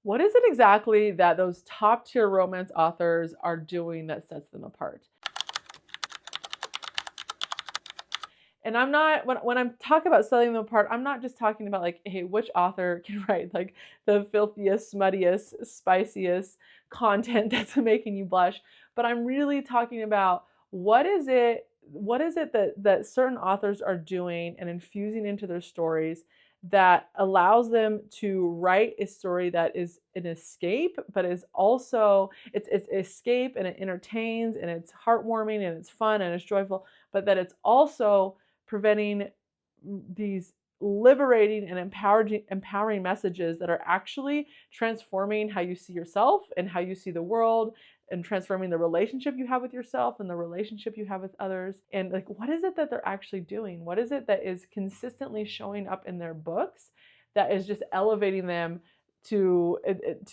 What is it exactly that those top tier romance authors are doing that sets them apart? And I'm not, when I'm talking about setting them apart, I'm not just talking about like, hey, which author can write like the filthiest, smuttiest, spiciest content that's making you blush, but I'm really talking about what is it that certain authors are doing and infusing into their stories that allows them to write a story that is an escape, but is also it's escape, and it entertains, and it's heartwarming, and it's fun, and it's joyful, but that it's also preventing these liberating and empowering messages that are actually transforming how you see yourself and how you see the world, and transforming the relationship you have with yourself and the relationship you have with others. And like, what is it that they're actually doing? What is it that is consistently showing up in their books that is just elevating them to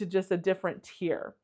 just a different tier?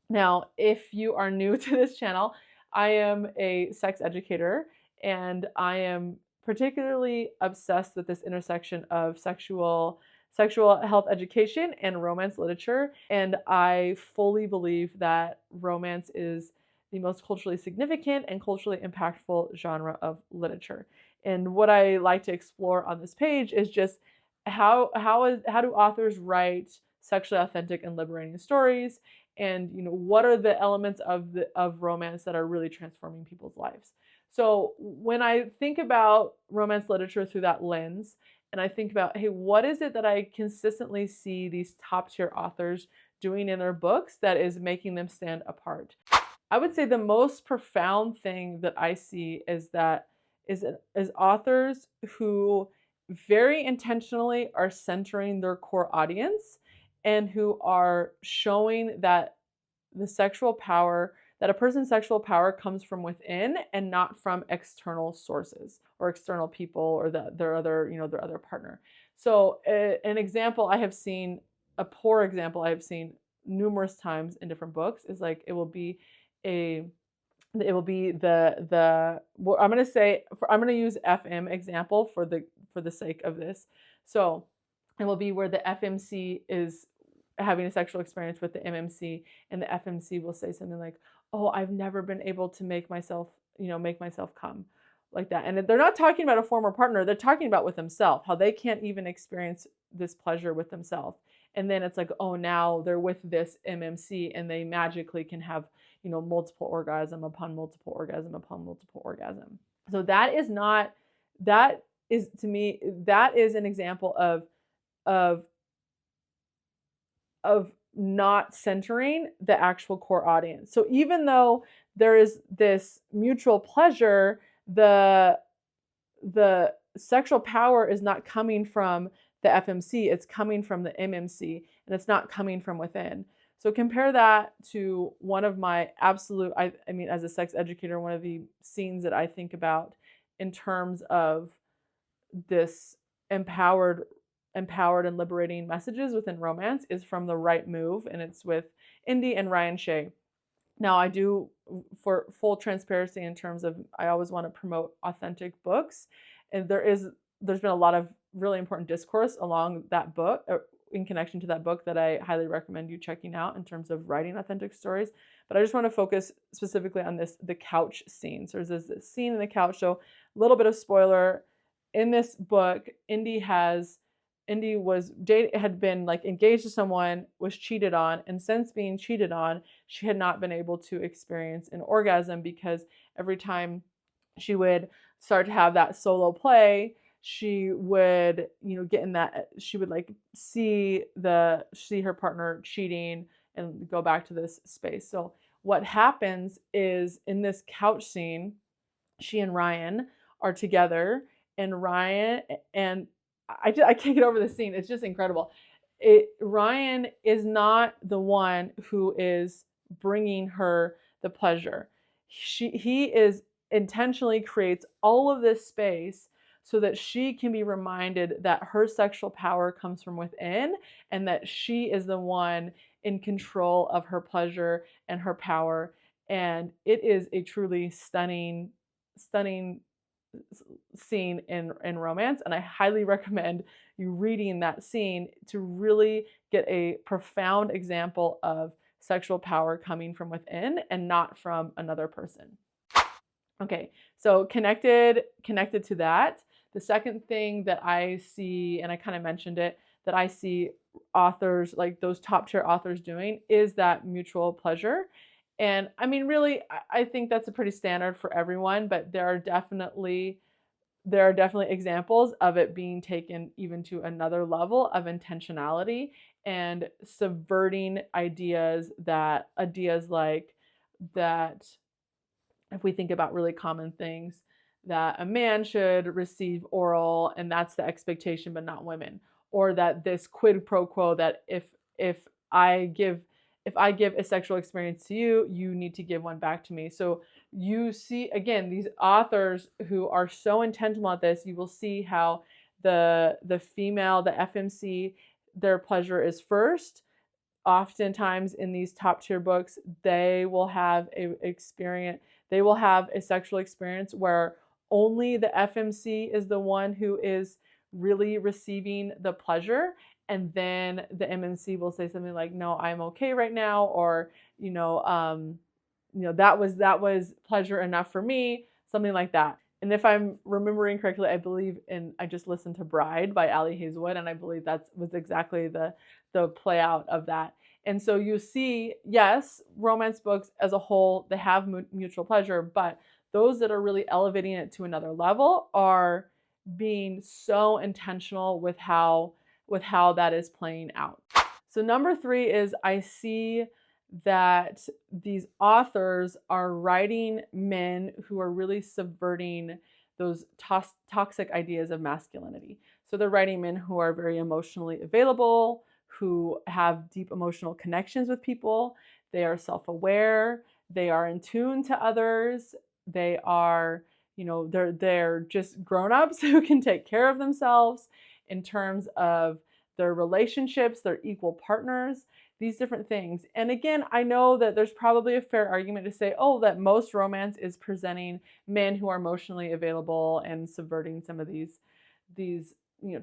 Now, if you are new to this channel, I am a sex educator, and I am particularly obsessed with this intersection of sexual health education and romance literature. And I fully believe that romance is the most culturally significant and culturally impactful genre of literature. And what I like to explore on this page is just how do authors write sexually authentic and liberating stories, and what are the elements of romance that are really transforming people's lives. So when I think about romance literature through that lens, and I think about, hey, what is it that I consistently see these top tier authors doing in their books that is making them stand apart? I would say the most profound thing that I see is authors who very intentionally are centering their core audience, and who are showing that the sexual power that a person's sexual power comes from within and not from external sources or external people or their other partner. So an example I have seen, a poor example I have seen numerous times in different books, is like a it will be the well, I'm going to use FM example for the sake of this. So it will be where the FMC is having a sexual experience with the MMC, and the FMC will say something like, "Oh, I've never been able to make myself come," like that. And they're not talking about a former partner, they're talking about with themselves, how they can't even experience this pleasure with themselves. And then it's like, oh, now they're with this MMC, and they magically can have multiple orgasm upon multiple orgasm upon multiple orgasm. So that is, to me, that is an example of of not centering the actual core audience. So even though there is this mutual pleasure, the sexual power is not coming from the FMC, it's coming from the MMC, and it's not coming from within. So compare that to one of my absolute, I mean, as a sex educator, one of the scenes that I think about in terms of this empowered and liberating messages within romance is from The Right Move, and it's with Indy and Ryan Shea. Now, I do, for full transparency, in terms of, I always want to promote authentic books, and there's been a lot of really important discourse along that book, in connection to that book, that I highly recommend you checking out in terms of writing authentic stories. But I just want to focus specifically on the couch scene. So there's this scene in the couch. So a little bit of spoiler in this book. Indy had been like engaged to someone, was cheated on, and since being cheated on, she had not been able to experience an orgasm, because every time she would start to have that solo play, she would get in that, she would like see her partner cheating and go back to this space. So what happens is, in this couch scene, she and Ryan are together, and Ryan and I can't get over the scene. It's just incredible. Ryan is not the one who is bringing her the pleasure. He is intentionally creates all of this space so that she can be reminded that her sexual power comes from within, and that she is the one in control of her pleasure and her power. And it is a truly stunning scene in romance, and I highly recommend you reading that scene to really get a profound example of sexual power coming from within and not from another person. Okay, so connected to that, the second thing that I see, and I kind of mentioned it, that I see authors, like those top tier authors, doing is that mutual pleasure. And I mean, really, I think that's a pretty standard for everyone, but there are definitely examples of it being taken even to another level of intentionality and subverting ideas like that. If we think about really common things, that a man should receive oral and that's the expectation, but not women, or that this quid pro quo, that if I give if I give a sexual experience to you, you need to give one back to me. So you see, again, these authors who are so intentional at this, you will see how the female, the FMC, their pleasure is first. Oftentimes in these top tier books, they will have a sexual experience where only the FMC is the one who is really receiving the pleasure, and then the MNC will say something like, no, I'm okay right now, or that was pleasure enough for me, something like that. And if I'm remembering correctly, I just listened to Bride by Ali Hazelwood, and I believe that was exactly the play out of that. And so you see, yes, romance books as a whole, they have mutual pleasure, but those that are really elevating it to another level are being so intentional with how that is playing out. So number 3 is, I see that these authors are writing men who are really subverting those toxic ideas of masculinity. So they're writing men who are very emotionally available, who have deep emotional connections with people. They are self-aware. They are in tune to others. They are, they're just grown-ups who can take care of themselves in terms of their relationships. They're equal partners, these different things. And again, I know that there's probably a fair argument to say, oh, that most romance is presenting men who are emotionally available and subverting some of these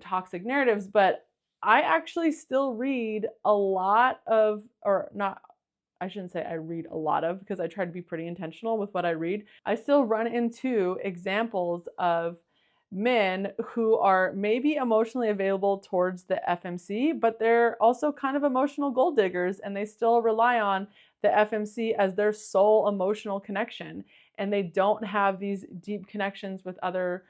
toxic narratives. But I actually still read a lot of, or not, I shouldn't say I read a lot of, because I try to be pretty intentional with what I read. I still run into examples of men who are maybe emotionally available towards the FMC, but they're also kind of emotional gold diggers, and they still rely on the FMC as their sole emotional connection, and they don't have these deep connections with other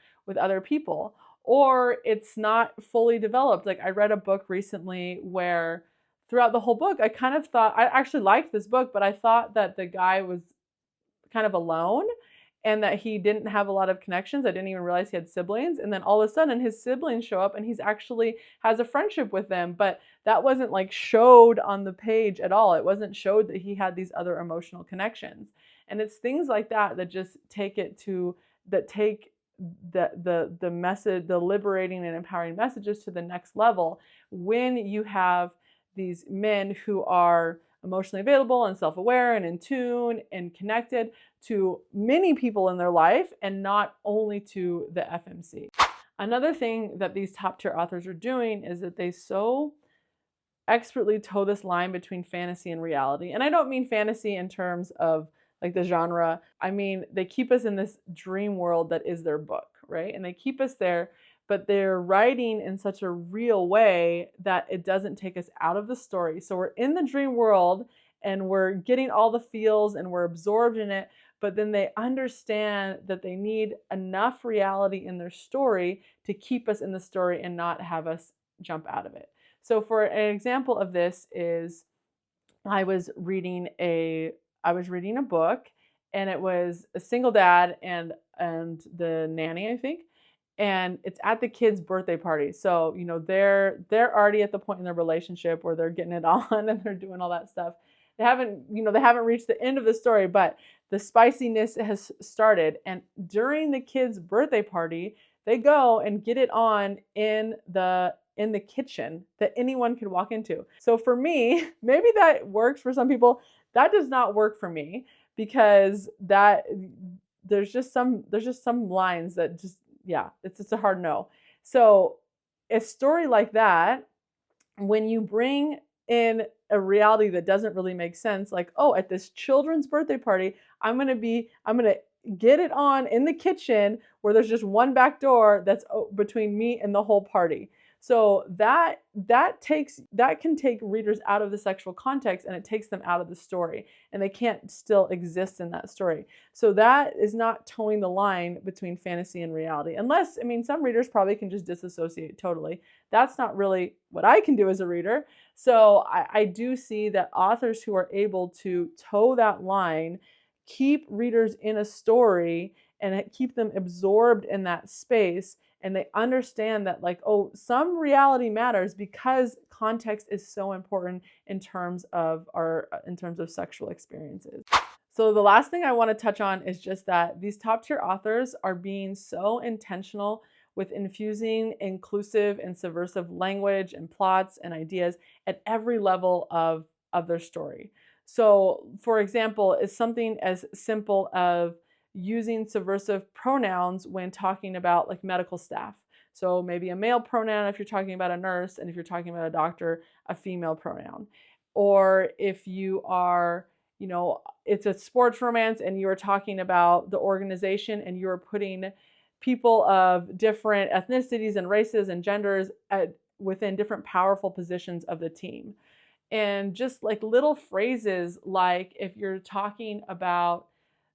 people, or it's not fully developed. Like, I read a book recently where throughout the whole book, I kind of thought, I actually liked this book, but I thought that the guy was kind of alone and that he didn't have a lot of connections. I didn't even realize he had siblings. And then all of a sudden his siblings show up and he's actually has a friendship with them. But that wasn't like showed on the page at all. It wasn't showed that he had these other emotional connections. And it's things like that that just take the message, the liberating and empowering messages to the next level, when you have these men who are emotionally available and self-aware and in tune and connected to many people in their life and not only to the FMC. Another thing that these top tier authors are doing is that they so expertly toe this line between fantasy and reality. And I don't mean fantasy in terms of like the genre. I mean, they keep us in this dream world that is their book, right? And they keep us there, but they're writing in such a real way that it doesn't take us out of the story. So we're in the dream world and we're getting all the feels and we're absorbed in it, but then they understand that they need enough reality in their story to keep us in the story and not have us jump out of it. So for an example of this is, I was reading a book, and it was a single dad and the nanny, I think. And it's at the kid's birthday party. So, they're already at the point in their relationship where they're getting it on and they're doing all that stuff. They haven't reached the end of the story, but the spiciness has started. And during the kid's birthday party, they go and get it on in the kitchen that anyone could walk into. So for me, maybe that works for some people. That does not work for me, because there's just some lines that just yeah, it's a hard no. So a story like that, when you bring in a reality that doesn't really make sense, like, oh, at this children's birthday party, I'm gonna get it on in the kitchen where there's just one back door that's between me and the whole party. So that can take readers out of the sexual context, and it takes them out of the story, and they can't still exist in that story. So that is not towing the line between fantasy and reality. Unless, I mean, some readers probably can just disassociate totally. That's not really what I can do as a reader. So I do see that authors who are able to toe that line, keep readers in a story and keep them absorbed in that space, and they understand that, like, oh, some reality matters because context is so important in terms of sexual experiences. So the last thing I want to touch on is just that these top tier authors are being so intentional with infusing inclusive and subversive language and plots and ideas at every level of their story. So, for example, is something as simple of using subversive pronouns when talking about like medical staff. So maybe a male pronoun if you're talking about a nurse, and if you're talking about a doctor, a female pronoun. Or if you are, it's a sports romance and you're talking about the organization and you're putting people of different ethnicities and races and genders within different powerful positions of the team. And just like little phrases, like if you're talking about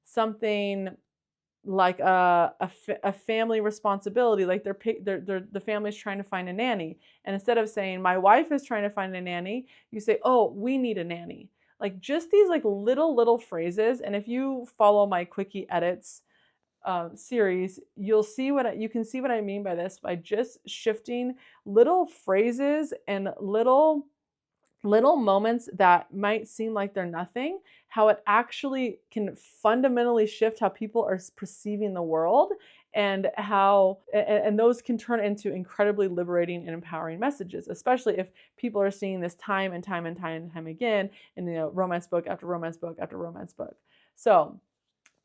something like a family responsibility, like the family's trying to find a nanny, and instead of saying my wife is trying to find a nanny, you say, oh, we need a nanny. Like just these like little phrases. And if you follow my quickie edits series, you can see what I mean by this, by just shifting little phrases and little moments that might seem like they're nothing, how it actually can fundamentally shift how people are perceiving the world, and those can turn into incredibly liberating and empowering messages, especially if people are seeing this time and time and time and time again in romance book after romance book after romance book. So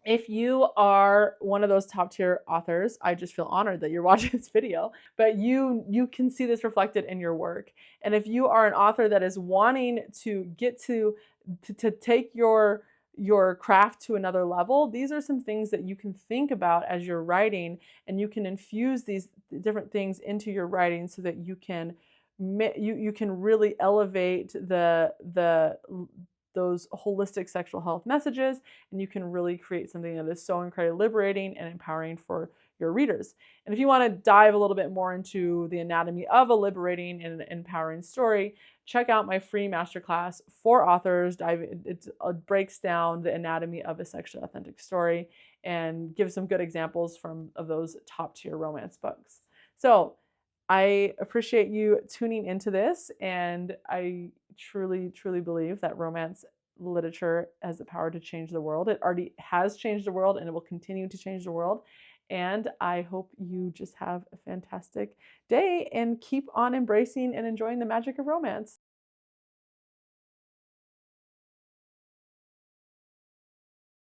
if you are one of those top tier authors, I just feel honored that you're watching this video, but you can see this reflected in your work. And if you are an author that is wanting to get to take your craft to another level, these are some things that you can think about as you're writing, and you can infuse these different things into your writing so that you can really elevate those holistic sexual health messages, and you can really create something that is so incredibly liberating and empowering for your readers. And if you want to dive a little bit more into the anatomy of a liberating and empowering story, check out my free masterclass for authors. It breaks down the anatomy of a sexually authentic story and gives some good examples of those top tier romance books. So I appreciate you tuning into this, and I truly believe that romance literature has the power to change the world. It already has changed the world, and it will continue to change the world. And I hope you just have a fantastic day and keep on embracing and enjoying the magic of romance.